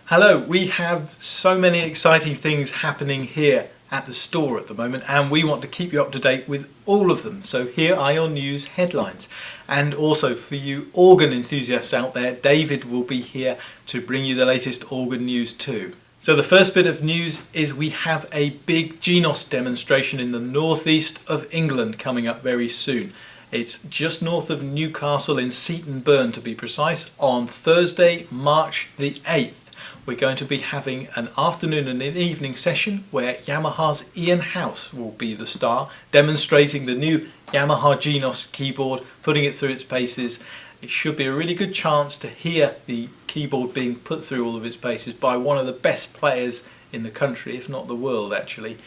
Hello, we have so many exciting things happening here at the store at the moment, and we want to keep you up to date with all of them. So here are your news headlines. And also for you organ enthusiasts out there, David will be here to bring you the latest organ news too. So the first bit of news is we have a big Genos demonstration in the northeast of England coming up very soon. It's just north of Newcastle in Seaton Burn to be precise, on Thursday, March the 8th. We're going to be having an afternoon and an evening session where Yamaha's Ian House will be the star, demonstrating the new Yamaha Genos keyboard, putting it through its paces. It should be a really good chance to hear the keyboard being put through all of its paces by one of the best players in the country, if not the world actually.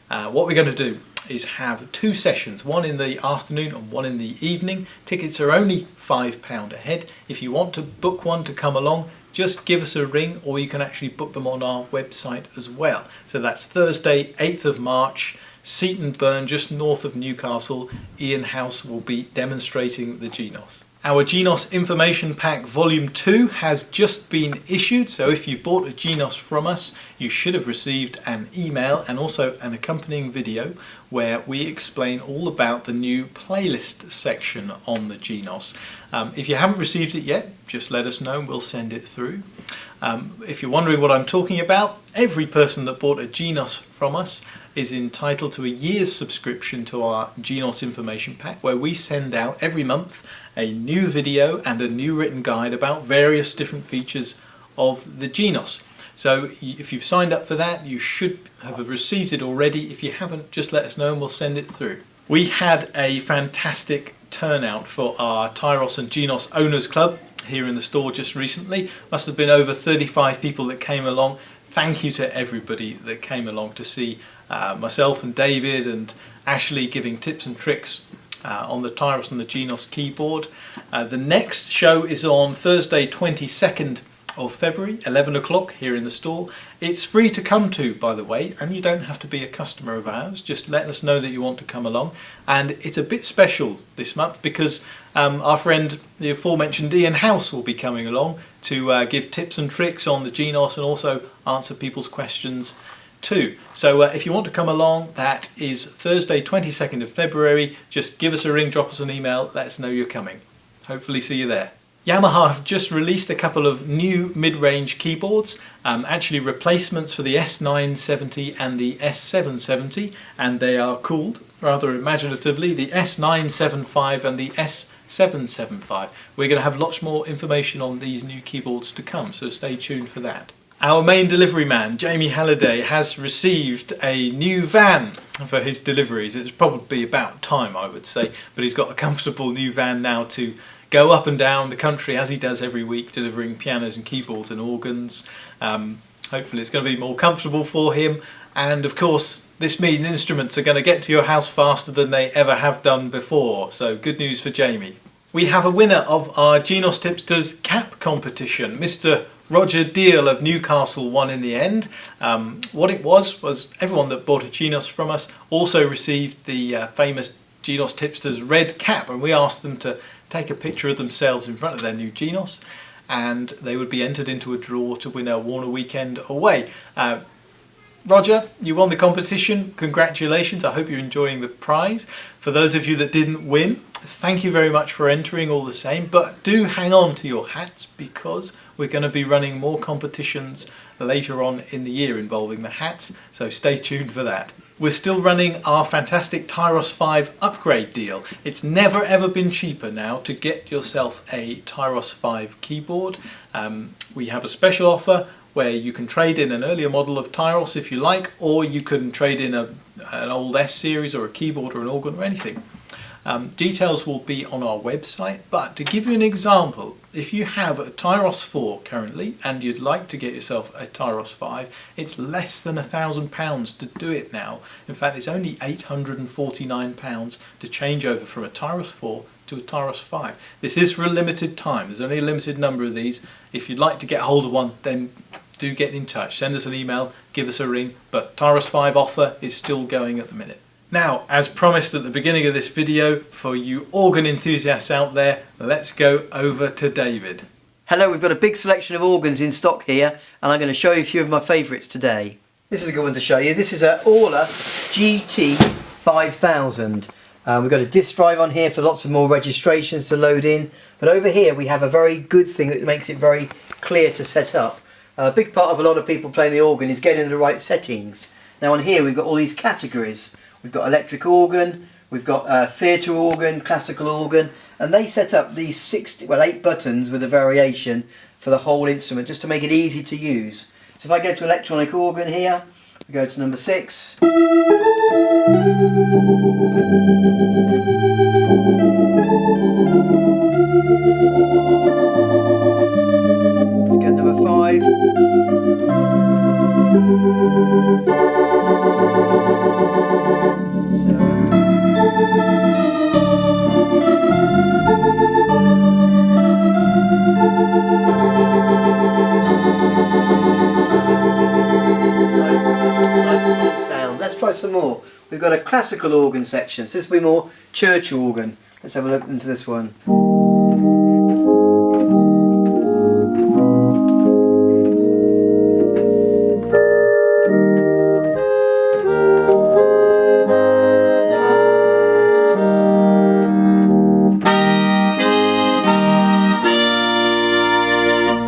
What we're going to do is have two sessions, one in the afternoon and one in the evening. Tickets are only £5 a head. If you want to book one to come along, just give us a ring, or you can actually book them on our website as well. So that's Thursday, 8th of March, Seaton Burn, just north of Newcastle. Ian House will be demonstrating the Genos. Our Genos Information Pack Volume 2 has just been issued, so if you've bought a Genos from us, you should have received an email and also an accompanying video where we explain all about the new playlist section on the Genos. If you haven't received it yet, just let us know and we'll send it through. If you're wondering what I'm talking about, every person that bought a Genos from us is entitled to a year's subscription to our Genos Information Pack, where we send out every month a new video and a new written guide about various different features of the Genos. So if you've signed up for that, you should have received it already. If you haven't, just let us know and we'll send it through. We had a fantastic turnout for our Tyros and Genos Owners Club here in the store just recently. Must have been over 35 people that came along. Thank you to everybody that came along to see myself and David and Ashley giving tips and tricks on the Tyros and the Genos keyboard. The next show is on Thursday 22nd of February, 11 o'clock here in the store. It's free to come to, by the way, and you don't have to be a customer of ours. Just let us know that you want to come along. And it's a bit special this month because our friend, the aforementioned Ian House, will be coming along to give tips and tricks on the Genos and also answer people's questions too. So if you want to come along, that is Thursday 22nd of February. Just give us a ring, drop us an email, let us know you're coming. Hopefully see you there. Yamaha have just released a couple of new mid-range keyboards, actually replacements for the S970 and the S770, and they are called, rather imaginatively, the S975 and the S775. We're going to have lots more information on these new keyboards to come, so stay tuned for that. Our main delivery man, Jamie Halliday, has received a new van for his deliveries. It's probably about time, I would say, but he's got a comfortable new van now to go up and down the country as he does every week, delivering pianos and keyboards and organs. Hopefully it's going to be more comfortable for him, and of course this means instruments are going to get to your house faster than they ever have done before, so good news for Jamie. We have a winner of our Tyros Tipsters cap competition. Mr. Roger Deal of Newcastle won in the end. What it was everyone that bought a Genos from us also received the famous Tyros Tipsters red cap, and we asked them to take a picture of themselves in front of their new Genos, and they would be entered into a draw to win a Warner weekend away. Roger, you won the competition. Congratulations. I hope you're enjoying the prize. For those of you that didn't win, thank you very much for entering all the same, but do hang on to your hats because we're going to be running more competitions later on in the year involving the hats, so stay tuned for that. We're still running our fantastic Tyros 5 upgrade deal. It's never ever been cheaper now to get yourself a Tyros 5 keyboard. We have a special offer where you can trade in an earlier model of Tyros if you like, or you can trade in an old S series or a keyboard or an organ or anything. Details will be on our website, but to give you an example, if you have a Tyros 4 currently and you'd like to get yourself a Tyros 5, it's less than £1,000 to do it now. In fact, it's only £849 to change over from a Tyros 4 to a Tyros 5. This is for a limited time. There's only a limited number of these. If you'd like to get hold of one, then do get in touch. Send us an email, give us a ring, but Tyros 5 offer is still going at the minute. Now, as promised at the beginning of this video, for you organ enthusiasts out there, let's go over to David. Hello, we've got a big selection of organs in stock here, and I'm going to show you a few of my favourites today. This is a good one to show you. This is an Orla GT5000. We've got a disc drive on here for lots of more registrations to load in, but over here we have a very good thing that makes it very clear to set up. A big part of a lot of people playing the organ is getting the right settings. Now on here we've got all these categories. We've got electric organ, we've got theatre organ, classical organ, and they set up these 8 buttons with a variation for the whole instrument just to make it easy to use. So if I go to electronic organ here, we go to number 6. Let's get number 5. Nice full sound. Let's try some more. We've got a classical organ section. So this will be more church organ. Let's have a look into this one.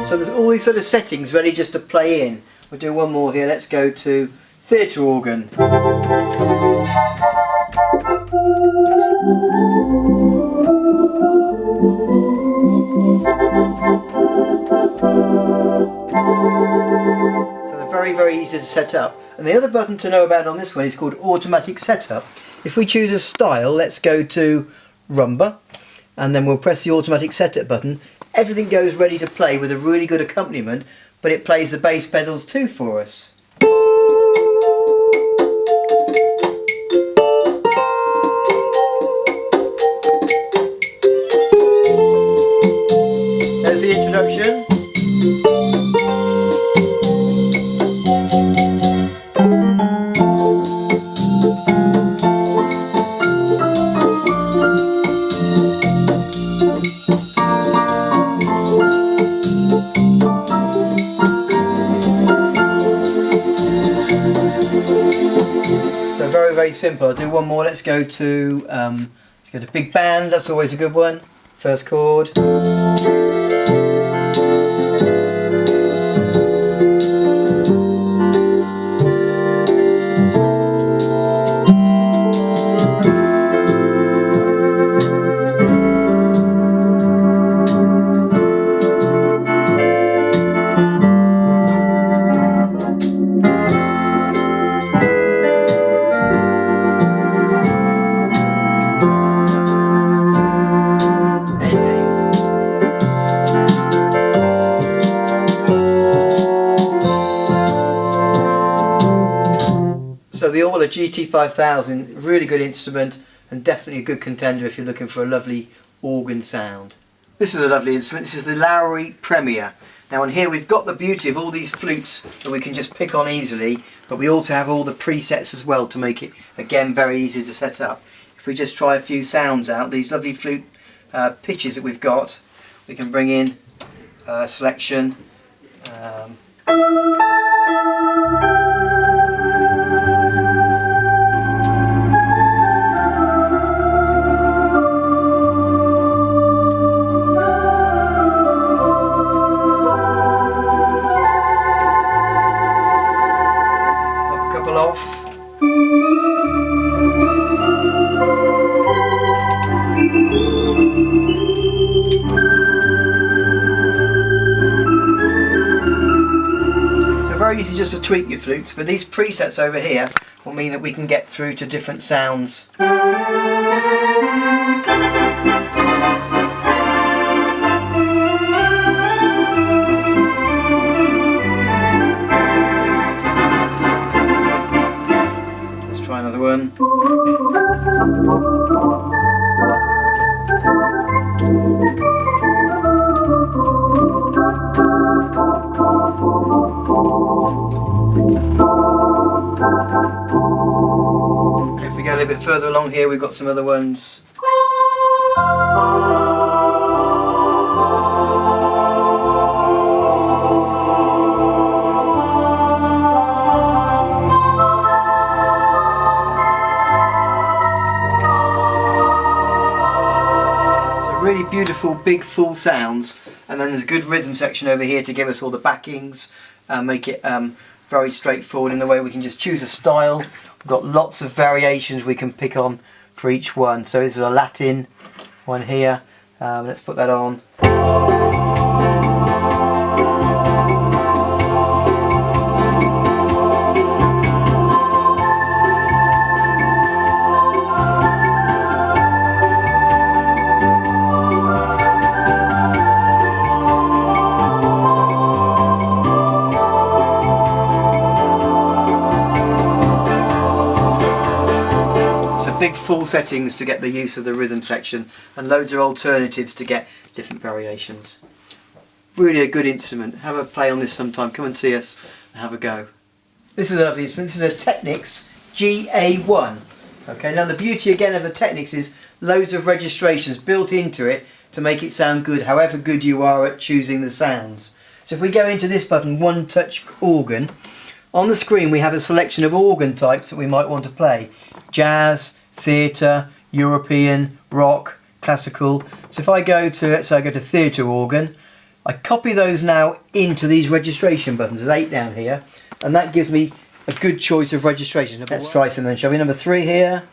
So there's all these sort of settings ready just to play in. We'll do one more here. Let's go to theatre organ. So they're very, very easy to set up. And the other button to know about on this one is called automatic setup. If we choose a style, let's go to rumba, and then we'll press the automatic setup button. Everything goes ready to play with a really good accompaniment, but it plays the bass pedals too for us. There's the introduction. Very simple. I'll do one more. Let's go to big band. That's always a good one. First chord. So the Orla GT5000, really good instrument and definitely a good contender if you're looking for a lovely organ sound. This is a lovely instrument. This is the Lowry Premier. Now on here we've got the beauty of all these flutes that we can just pick on easily, but we also have all the presets as well to make it again very easy to set up. If we just try a few sounds out, these lovely flute pitches that we've got, we can bring in selection. Off. So very easy just to tweak your flutes, but these presets over here will mean that we can get through to different sounds. Try another one. And if we go a little bit further along here, we've got some other ones. beautiful big full sounds, and then there's a good rhythm section over here to give us all the backings, make it very straightforward in the way we can just choose a style. We've got lots of variations we can pick on for each one. So this is a Latin one here. Let's put that on. Big full settings to get the use of the rhythm section, and loads of alternatives to get different variations. Really a good instrument. Have a play on this sometime. Come and see us and have a go. This is a lovely instrument. This is a Technics GA1. Okay, now the beauty again of the Technics is loads of registrations built into it to make it sound good, however good you are at choosing the sounds. So if we go into this button, One Touch Organ, on the screen we have a selection of organ types that we might want to play. Jazz, theatre, European, rock, classical. So if I go to, let's say I go to theatre organ, I copy those now into these registration buttons. There's 8 down here, and that gives me a good choice of registration. Let's try some then, shall we? Number 3 here.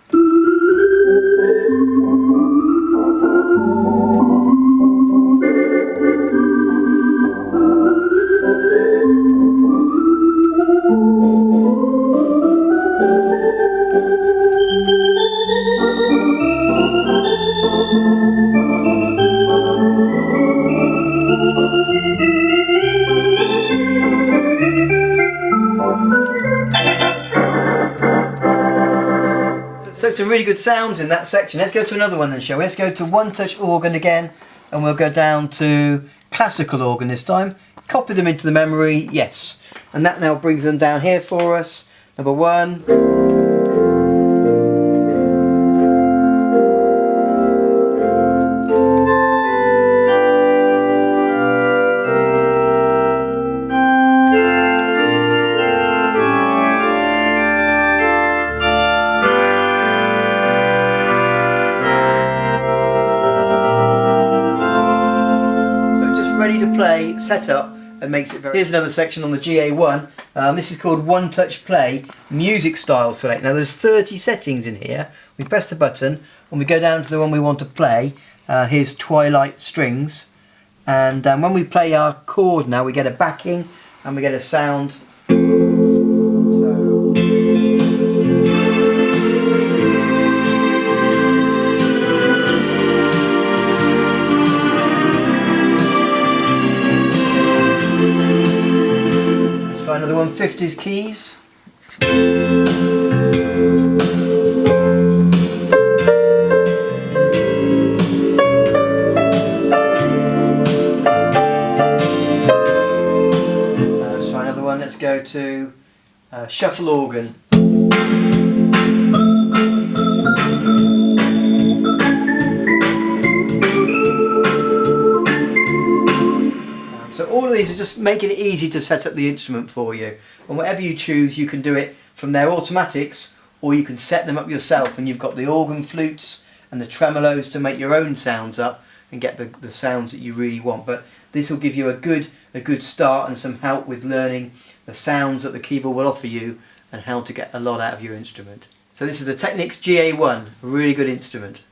So some really good sounds in that section. Let's go to another one then, shall we? Let's go to One Touch Organ again, and we'll go down to classical organ this time. Copy them into the memory, yes. And that now brings them down here for us. Number 1. Ready to play, set up, and makes it very... Here's another section on the GA1. This is called One Touch Play, Music Style Select. Now there's 30 settings in here. We press the button and we go down to the one we want to play. Here's Twilight Strings. And when we play our chord now, we get a backing and we get a sound. Another one, 50s keys. Let's try another one. Let's go to shuffle organ. So all of these are just making it easy to set up the instrument for you, and whatever you choose you can do it from their automatics, or you can set them up yourself, and you've got the organ flutes and the tremolos to make your own sounds up and get the sounds that you really want. But this will give you a good start and some help with learning the sounds that the keyboard will offer you and how to get a lot out of your instrument. So this is the Technics GA1, a really good instrument.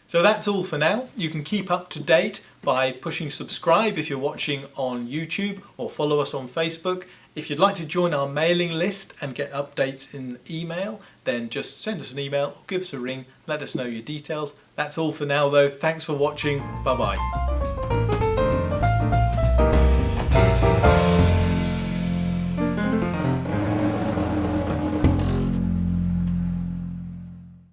So that's all for now. You can keep up to date by pushing subscribe if you're watching on YouTube, or follow us on Facebook. If you'd like to join our mailing list and get updates in email, then just send us an email or give us a ring, let us know your details. That's all for now though. Thanks for watching. Bye bye.